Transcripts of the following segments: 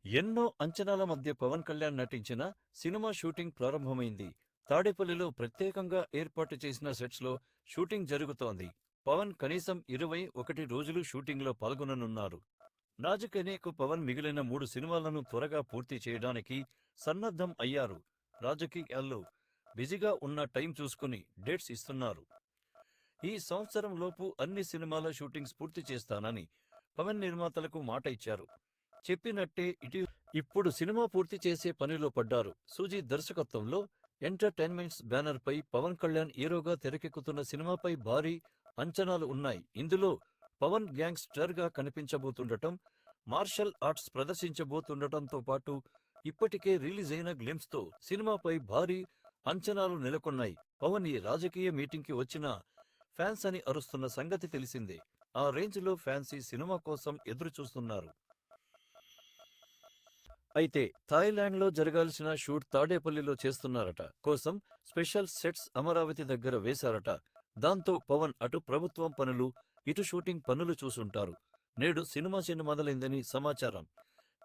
ఎన్నో అంచనాల మధ్య పవన్ కళ్యాణ్ నటించిన సినిమా షూటింగ్ ప్రారంభమైంది. తాడేపల్లిలో ప్రత్యేకంగా ఏర్పాటు చేసిన సెట్స్‌లో షూటింగ్ జరుగుతోంది. పవన్ కనీసం 21 రోజులు షూటింగ్‌లో పాల్గొననున్నారు. నాజుకనేకు పవన్ మిగిలిన 3 సినిమాలను త్వరగా పూర్తి చేయడానికి సన్నద్ధం అయ్యారు. రాజకీయాల్లో బిజీగా ఉన్న టైం చూసుకుని డేట్స్ ఇస్తున్నారు. ఈ సంవత్సరం లోపు అన్ని సినిమాల షూటింగ్స్ పూర్తి చేస్తానని పవన్ నిర్మాతలకు మాట ఇచ్చారు. చెప్పినట్టే ఇప్పుడు సినిమా పూర్తి చేసే పనిలో పడ్డారు. సుజీత్ దర్శకత్వంలో ఎంటర్‌టైన్‌మెంట్స్ బ్యానర్‌పై పవన్ కళ్యాణ్ హీరోగా తెరకెక్కుతున్న సినిమాపై భారీ అంచనాలు ఉన్నాయి. ఇందులో పవన్ గ్యాంగ్‌స్టర్‌గా కనిపించబోతుండటం, మార్షల్ ఆర్ట్స్ ప్రదర్శించబోతుండటంతో పాటు ఇప్పటికే రిలీజ్ అయిన గ్లింప్స్‌తో సినిమాపై భారీ అంచనాలు నెలకొన్నాయి. పవన్ ఈ రాజకీయ మీటింగ్‌కి వచ్చిన ఫ్యాన్స్ అని అరుస్తున్న సంగతి తెలిసిందే. ఆ రేంజ్‌లో ఫ్యాన్స్ ఈ సినిమా కోసం ఎదురు చూస్తున్నారు. అయితే థాయిలాండ్‌లో జరగాల్సిన షూట్ తాడేపల్లిలో చేస్తున్నారట. కోసం స్పెషల్ సెట్స్ అమరావతి దగ్గర వేశారట. దాంతో పవన్ అటు ప్రభుత్వం పనులు, ఇటు షూటింగ్ పనులు చూసుంటారు. నేడు సినిమా మొదలైందని సమాచారం.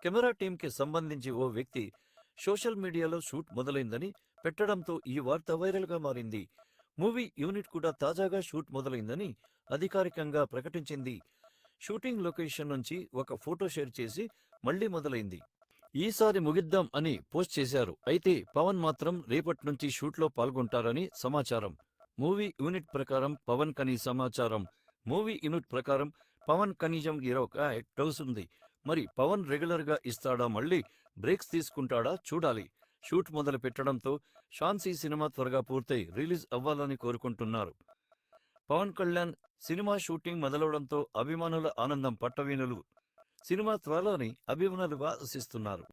కెమెరా టీంకి సంబంధించి ఓ వ్యక్తి సోషల్ మీడియాలో షూట్ మొదలైందని పెట్టడంతో ఈ వార్త వైరల్‌గా మారింది. మూవీ యూనిట్ కూడా తాజాగా షూట్ మొదలైందని అధికారికంగా ప్రకటించింది. షూటింగ్ లొకేషన్ నుంచి ఒక ఫోటో షేర్ చేసి మళ్లీ మొదలైంది. ఈసారి ముగిద్దాం అని పోస్ట్ చేశారు. అయితే పవన్ మాత్రం రేపట్నుంచి షూట్లో పాల్గొంటారని సమాచారం. మూవీ యూనిట్ ప్రకారం పవన్ కనీసం 21 డోస్ ఉంది. మరి పవన్ రెగ్యులర్ గా ఇస్తాడా, మళ్ళీ బ్రేక్స్ తీసుకుంటాడా చూడాలి. షూట్ మొదలు పెట్టడంతో షాన్సీ సినిమా త్వరగా పూర్తయి రిలీజ్ అవ్వాలని కోరుకుంటున్నారు. పవన్ కళ్యాణ్ సినిమా షూటింగ్ మొదలవడంతో అభిమానుల ఆనందం పట్టవీనులు. సినిమా త్వరలోని అభిమానులుగా ఆశిస్తున్నారు.